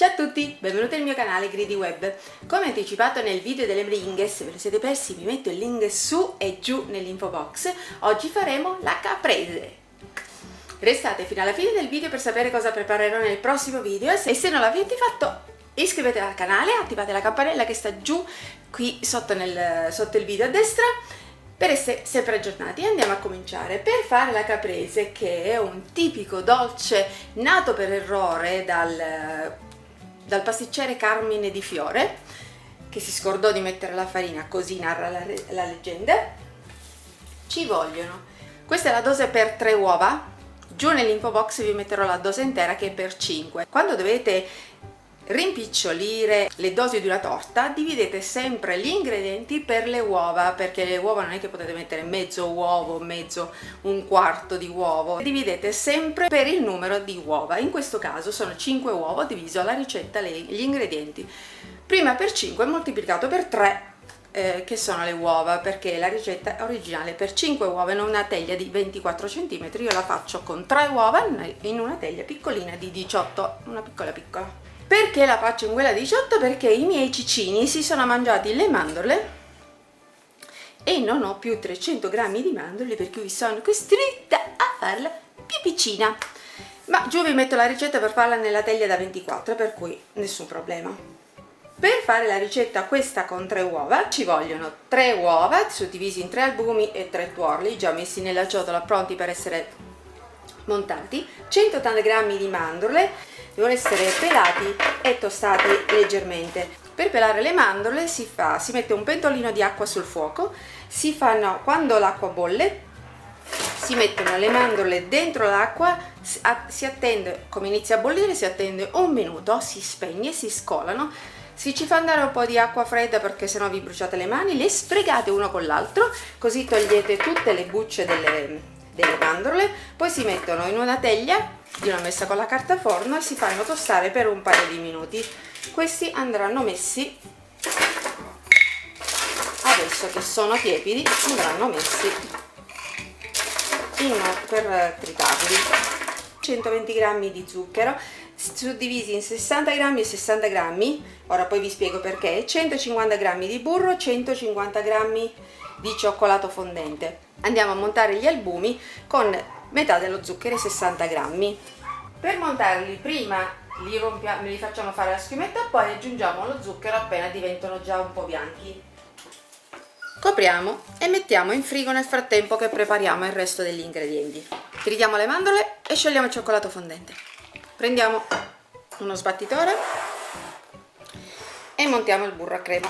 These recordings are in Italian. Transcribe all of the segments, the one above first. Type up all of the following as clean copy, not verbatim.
Ciao a tutti, benvenuti al mio canale Greedy Web. Come anticipato nel video delle meringhe, se ve lo siete persi vi metto il link su e giù nell'info box. Oggi faremo la caprese. Restate fino alla fine del video per sapere cosa preparerò nel prossimo video e se non l'avete fatto iscrivetevi al canale, attivate la campanella che sta giù qui sotto il video a destra per essere sempre aggiornati. Andiamo a cominciare. Per fare la caprese, che è un tipico dolce nato per errore dal pasticcere Carmine Di Fiore, che si scordò di mettere la farina, così narra la leggenda, ci vogliono, questa è la dose per 3 uova, giù nell'info box vi metterò la dose intera che è per 5. Quando dovete rimpicciolire le dosi di una torta, dividete sempre gli ingredienti per le uova, perché le uova non è che potete mettere mezzo uovo, un quarto di uovo, dividete sempre per il numero di uova. In questo caso sono 5 uova, ho diviso la ricetta gli ingredienti prima per 5 moltiplicato per 3 che sono le uova, perché la ricetta originale per 5 uova in una teglia di 24 cm, io la faccio con 3 uova in una teglia piccolina di 18, una piccola. Perché la faccio in quella 18? Perché i miei cicini si sono mangiati le mandorle e non ho più 300 grammi di mandorle, per cui sono costretta a farla più piccina. Ma giù vi metto la ricetta per farla nella teglia da 24, per cui nessun problema. Per fare la ricetta questa con 3 uova ci vogliono 3 uova suddivisi in 3 albumi e 3 tuorli già messi nella ciotola pronti per essere montati, 180 g di mandorle, devono essere pelati e tostati leggermente. Per pelare le mandorle si mette un pentolino di acqua sul fuoco, quando l'acqua bolle si mettono le mandorle dentro l'acqua, si attende, come inizia a bollire, si attende un minuto, si spegne, si scolano, si ci fa andare un po' di acqua fredda perché sennò vi bruciate le mani, le sfregate uno con l'altro, così togliete tutte le bucce delle mandorle, poi si mettono in una teglia, io l'ho messa con la carta forno, e si fanno tostare per un paio di minuti. Questi andranno messi, adesso che sono tiepidi, andranno messi per tritarli. 120 g di zucchero suddivisi in 60 g e 60 g, ora poi vi spiego perché, 150 g di burro, 150 g di cioccolato fondente. Andiamo a montare gli albumi con metà dello zucchero e 60 g. Per montarli prima li facciamo fare la schiumetta, poi aggiungiamo lo zucchero appena diventano già un po' bianchi. Copriamo e mettiamo in frigo nel frattempo che prepariamo il resto degli ingredienti. Tritiamo le mandorle e sciogliamo il cioccolato fondente. Prendiamo uno sbattitore e montiamo il burro a crema.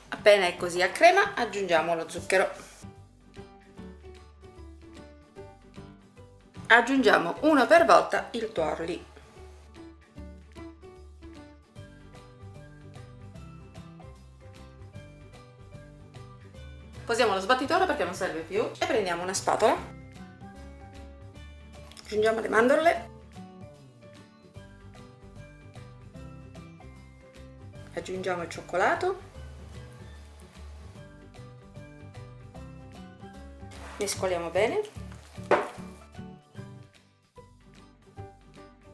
Appena è così a crema aggiungiamo lo zucchero. Aggiungiamo uno per volta il tuorli. Posiamo lo sbattitore perché non serve più e prendiamo una spatola. Aggiungiamo le mandorle. Aggiungiamo il cioccolato. Mescoliamo bene.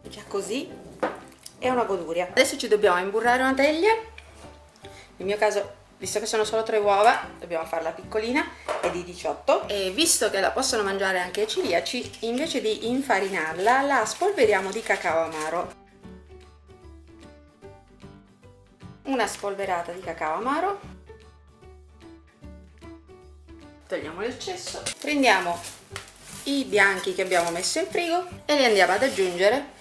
Già così è una goduria. Adesso ci dobbiamo imburrare una teglia. Nel mio caso, visto che sono solo 3 uova, dobbiamo farla piccolina, è di 18, e visto che la possono mangiare anche i celiaci, invece di infarinarla la spolveriamo di cacao amaro. Una spolverata di cacao amaro, togliamo l'eccesso, prendiamo i bianchi che abbiamo messo in frigo e li andiamo ad aggiungere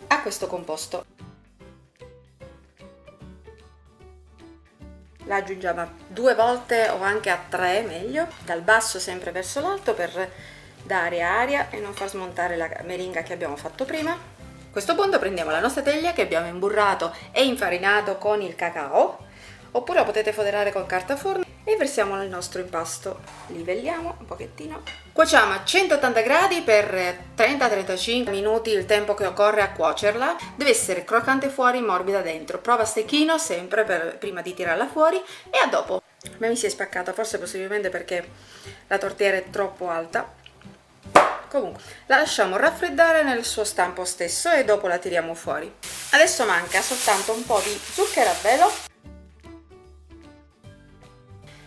a questo composto. La aggiungiamo 2 volte o anche a 3, meglio, dal basso sempre verso l'alto per dare aria e non far smontare la meringa che abbiamo fatto prima. A questo punto prendiamo la nostra teglia che abbiamo imburrato e infarinato con il cacao, oppure lo potete foderare con carta forno, e versiamo nel nostro impasto. Livelliamo un pochettino. Cuociamo a 180 gradi per 30-35 minuti, il tempo che occorre a cuocerla. Deve essere croccante fuori, morbida dentro. Prova a stecchino sempre prima di tirarla fuori e a dopo. A me mi si è spaccata, forse possibilmente perché la tortiera è troppo alta. Comunque la lasciamo raffreddare nel suo stampo stesso e dopo la tiriamo fuori. Adesso manca soltanto un po' di zucchero a velo.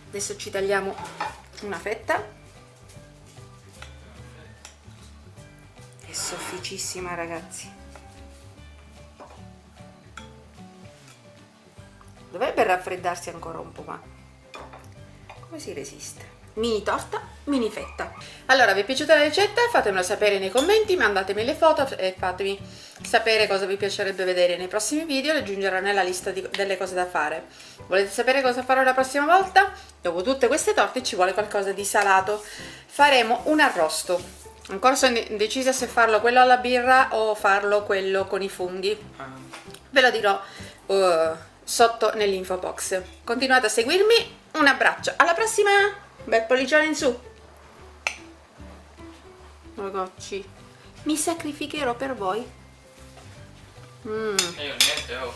Adesso ci tagliamo una fetta. È sofficissima, ragazzi. Dovrebbe raffreddarsi ancora un po', ma come si resiste? Mini torta, mini fetta. Allora, vi è piaciuta la ricetta? Fatemelo sapere nei commenti, mandatemi le foto e fatemi sapere cosa vi piacerebbe vedere nei prossimi video, le aggiungerò nella lista delle cose da fare. Volete sapere cosa farò la prossima volta? Dopo tutte queste torte ci vuole qualcosa di salato. Faremo un arrosto. Ancora sono indecisa se farlo quello alla birra o farlo quello con i funghi. Ve lo dirò sotto nell'info box. Continuate a seguirmi, un abbraccio, alla prossima! Bel pollicione in su, ragazzi, mi sacrificherò per voi. E io niente, oh.